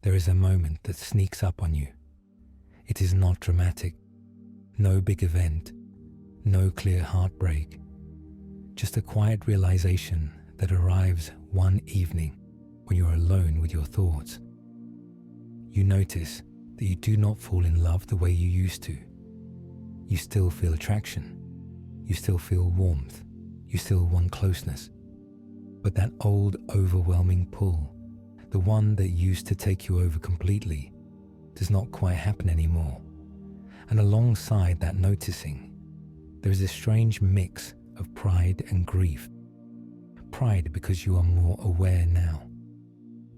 There is a moment that sneaks up on you. It is not dramatic, no big event, no clear heartbreak, just a quiet realization that arrives one evening when you are alone with your thoughts. You notice that you do not fall in love the way you used to. You still feel attraction, you still feel warmth, you still want closeness. But that old overwhelming pull, the one that used to take you over completely, does not quite happen anymore. And alongside that noticing, there is a strange mix of pride and grief. Pride because you are more aware now.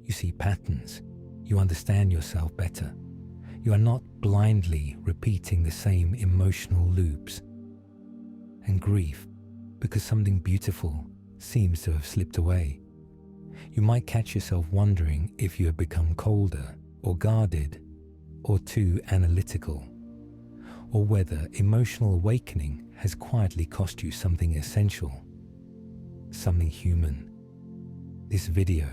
You see patterns, you understand yourself better. You are not blindly repeating the same emotional loops. And grief because something beautiful seems to have slipped away. You might catch yourself wondering if you have become colder or guarded or too analytical, or whether emotional awakening has quietly cost you something essential, something human. This video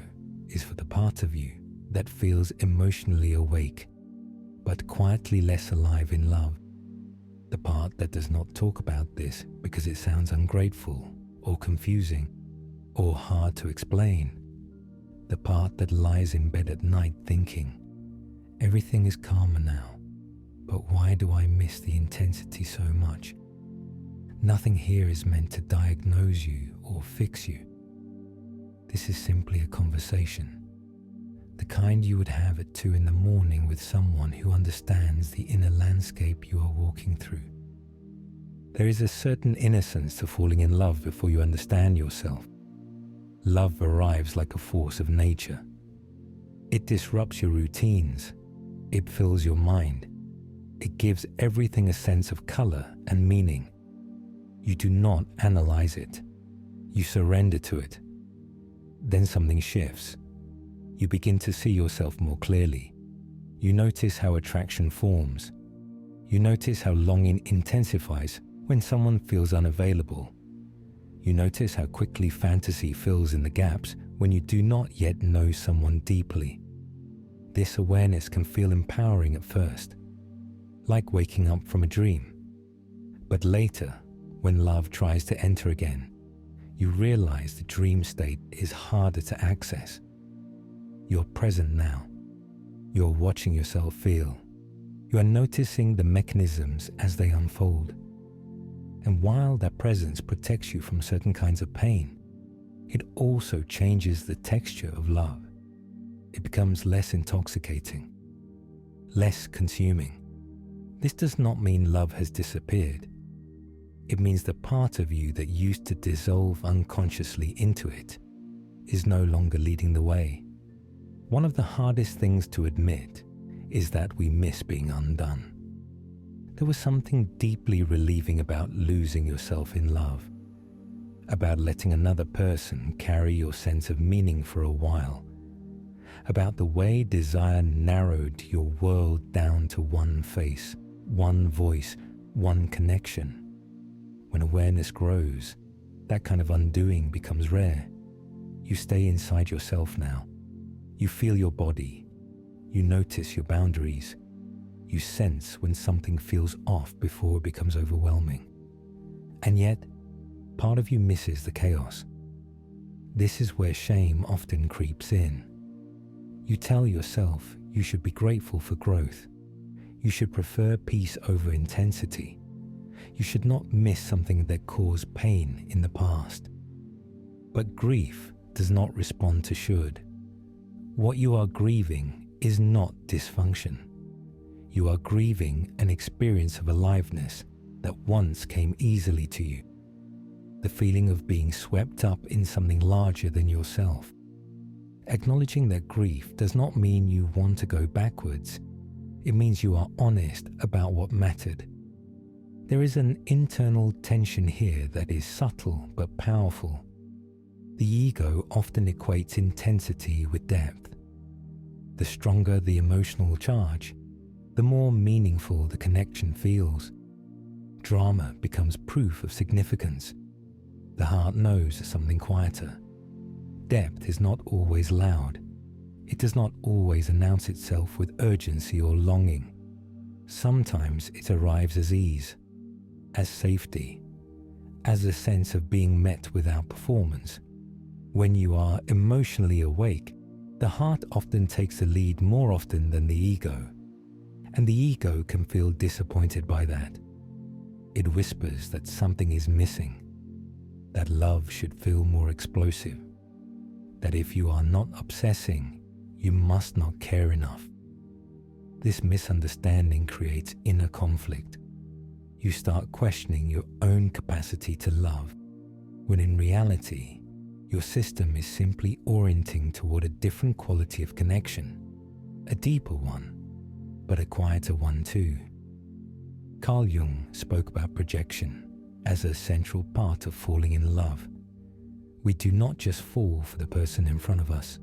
is for the part of you that feels emotionally awake, but quietly less alive in love. The part that does not talk about this because it sounds ungrateful or confusing or hard to explain. The part that lies in bed at night thinking, everything is calmer now, but why do I miss the intensity so much? Nothing here is meant to diagnose you or fix you. This is simply a conversation, the kind you would have at 2 a.m. with someone who understands the inner landscape you are walking through. There is a certain innocence to falling in love before you understand yourself. Love arrives like a force of nature. It disrupts your routines. It fills your mind. It gives everything a sense of color and meaning. You do not analyze it. You surrender to it. Then something shifts. You begin to see yourself more clearly. You notice how attraction forms. You notice how longing intensifies when someone feels unavailable. You notice how quickly fantasy fills in the gaps when you do not yet know someone deeply. This awareness can feel empowering at first, like waking up from a dream. But later, when love tries to enter again, you realize the dream state is harder to access. You're present now. You're watching yourself feel. You are noticing the mechanisms as they unfold. And while that presence protects you from certain kinds of pain, it also changes the texture of love. It becomes less intoxicating, less consuming. This does not mean love has disappeared. It means the part of you that used to dissolve unconsciously into it is no longer leading the way. One of the hardest things to admit is that we miss being undone. There was something deeply relieving about losing yourself in love, about letting another person carry your sense of meaning for a while, about the way desire narrowed your world down to one face, one voice, one connection. When awareness grows, that kind of undoing becomes rare. You stay inside yourself now. You feel your body. You notice your boundaries. You sense when something feels off before it becomes overwhelming. And yet, part of you misses the chaos. This is where shame often creeps in. You tell yourself you should be grateful for growth. You should prefer peace over intensity. You should not miss something that caused pain in the past. But grief does not respond to should. What you are grieving is not dysfunction. You are grieving an experience of aliveness that once came easily to you. The feeling of being swept up in something larger than yourself. Acknowledging that grief does not mean you want to go backwards. It means you are honest about what mattered. There is an internal tension here that is subtle but powerful. The ego often equates intensity with depth. The stronger the emotional charge, the more meaningful the connection feels. Drama becomes proof of significance. The heart knows something quieter. Depth is not always loud. It does not always announce itself with urgency or longing. Sometimes it arrives as ease, as safety, as a sense of being met without performance. When you are emotionally awake, the heart often takes the lead more often than the ego, and the ego can feel disappointed by that. It whispers that something is missing, that love should feel more explosive, that if you are not obsessing, you must not care enough. This misunderstanding creates inner conflict. You start questioning your own capacity to love, when in reality, your system is simply orienting toward a different quality of connection, a deeper one, but a quieter one too. Carl Jung spoke about projection as a central part of falling in love. We do not just fall for the person in front of us.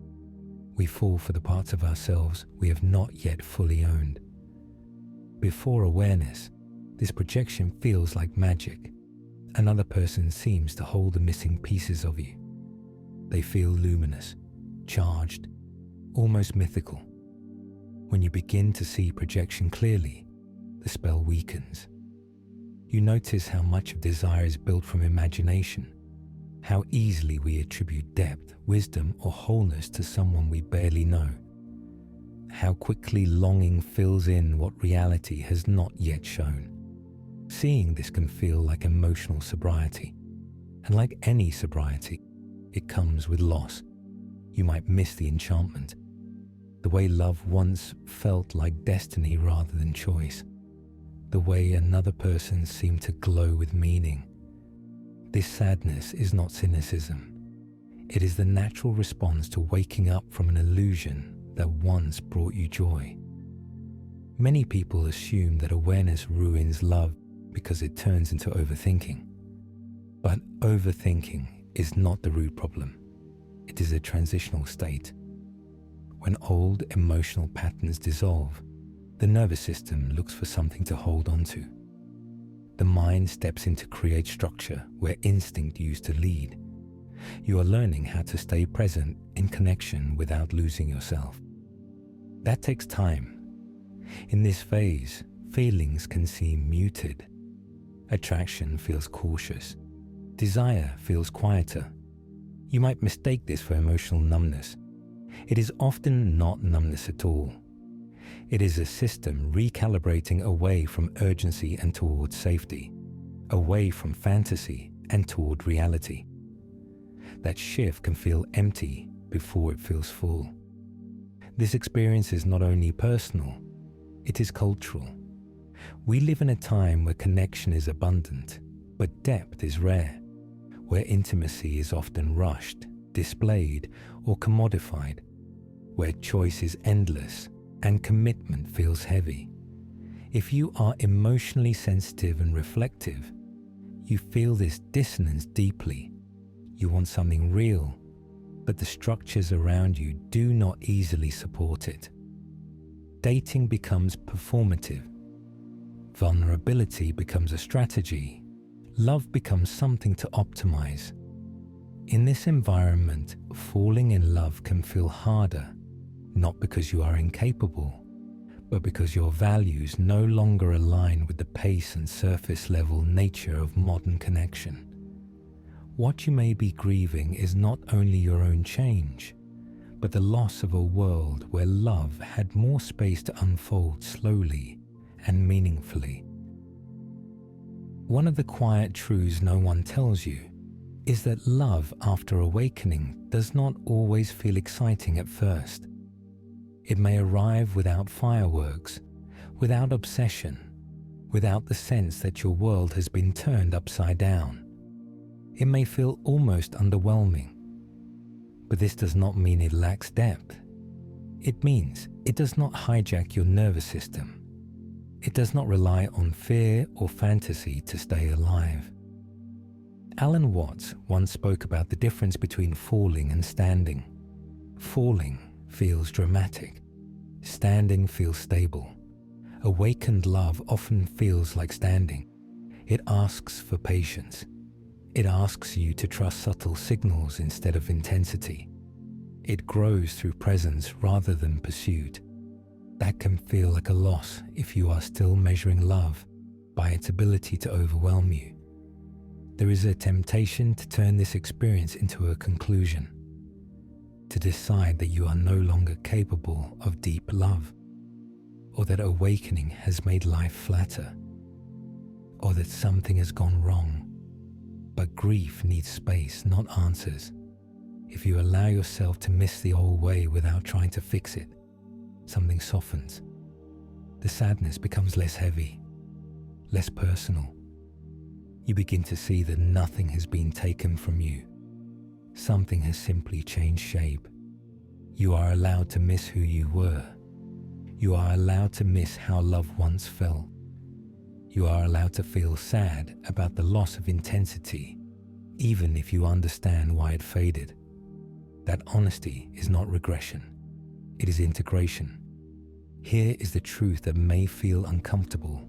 We fall for the parts of ourselves we have not yet fully owned. Before awareness, this projection feels like magic. Another person seems to hold the missing pieces of you. They feel luminous, charged, almost mythical. When you begin to see projection clearly, the spell weakens. You notice how much of desire is built from imagination, how easily we attribute depth, wisdom, or wholeness to someone we barely know, how quickly longing fills in what reality has not yet shown. Seeing this can feel like emotional sobriety, and like any sobriety, it comes with loss. You might miss the enchantment, the way love once felt like destiny rather than choice, the way another person seemed to glow with meaning. This sadness is not cynicism. It is the natural response to waking up from an illusion that once brought you joy. Many people assume that awareness ruins love because it turns into overthinking. But overthinking is not the root problem. It is a transitional state. When old emotional patterns dissolve, the nervous system looks for something to hold on to. The mind steps in to create structure where instinct used to lead. You are learning how to stay present in connection without losing yourself. That takes time. In this phase, feelings can seem muted. Attraction feels cautious. Desire feels quieter. You might mistake this for emotional numbness. It is often not numbness at all. It is a system recalibrating away from urgency and towards safety, away from fantasy and toward reality. That shift can feel empty before it feels full. This experience is not only personal, it is cultural. We live in a time where connection is abundant, but depth is rare, where intimacy is often rushed, displayed, or commodified, where choice is endless and commitment feels heavy. If you are emotionally sensitive and reflective, you feel this dissonance deeply. You want something real, but the structures around you do not easily support it. Dating becomes performative. Vulnerability becomes a strategy. Love becomes something to optimize. In this environment, falling in love can feel harder, not because you are incapable, but because your values no longer align with the pace and surface level nature of modern connection. What you may be grieving is not only your own change, but the loss of a world where love had more space to unfold slowly and meaningfully. One of the quiet truths no one tells you is that love after awakening does not always feel exciting at first. It may arrive without fireworks, without obsession, without the sense that your world has been turned upside down. It may feel almost underwhelming, but this does not mean it lacks depth. It means it does not hijack your nervous system. It does not rely on fear or fantasy to stay alive. Alan Watts once spoke about the difference between falling and standing. Falling feels dramatic. Standing feels stable. Awakened love often feels like standing. It asks for patience. It asks you to trust subtle signals instead of intensity. It grows through presence rather than pursuit. That can feel like a loss if you are still measuring love by its ability to overwhelm you. There is a temptation to turn this experience into a conclusion, to decide that you are no longer capable of deep love, or that awakening has made life flatter, or that something has gone wrong. But grief needs space, not answers. If you allow yourself to miss the old way without trying to fix it, something softens. The sadness becomes less heavy, less personal. You begin to see that nothing has been taken from you. Something has simply changed shape. You are allowed to miss who you were. You are allowed to miss how love once felt. You are allowed to feel sad about the loss of intensity, even if you understand why it faded. That honesty is not regression. It is integration. Here is the truth that may feel uncomfortable.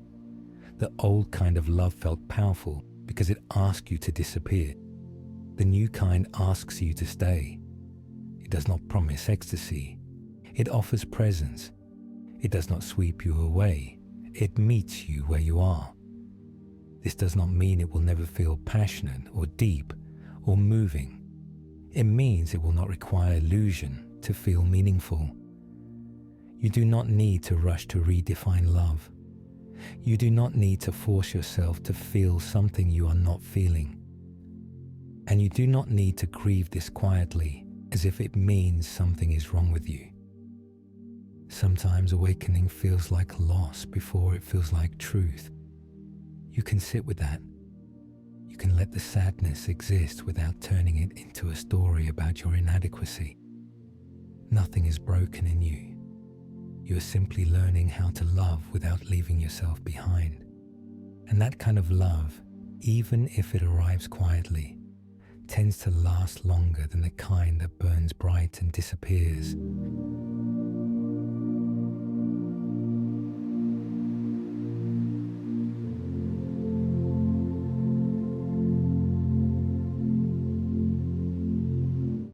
The old kind of love felt powerful because it asked you to disappear. The new kind asks you to stay. It does not promise ecstasy. It offers presence. It does not sweep you away. It meets you where you are. This does not mean it will never feel passionate or deep or moving. It means it will not require illusion to feel meaningful. You do not need to rush to redefine love. You do not need to force yourself to feel something you are not feeling. And you do not need to grieve this quietly as if it means something is wrong with you. Sometimes awakening feels like loss before it feels like truth. You can sit with that. You can let the sadness exist without turning it into a story about your inadequacy. Nothing is broken in you. You are simply learning how to love without leaving yourself behind. And that kind of love, even if it arrives quietly, tends to last longer than the kind that burns bright and disappears.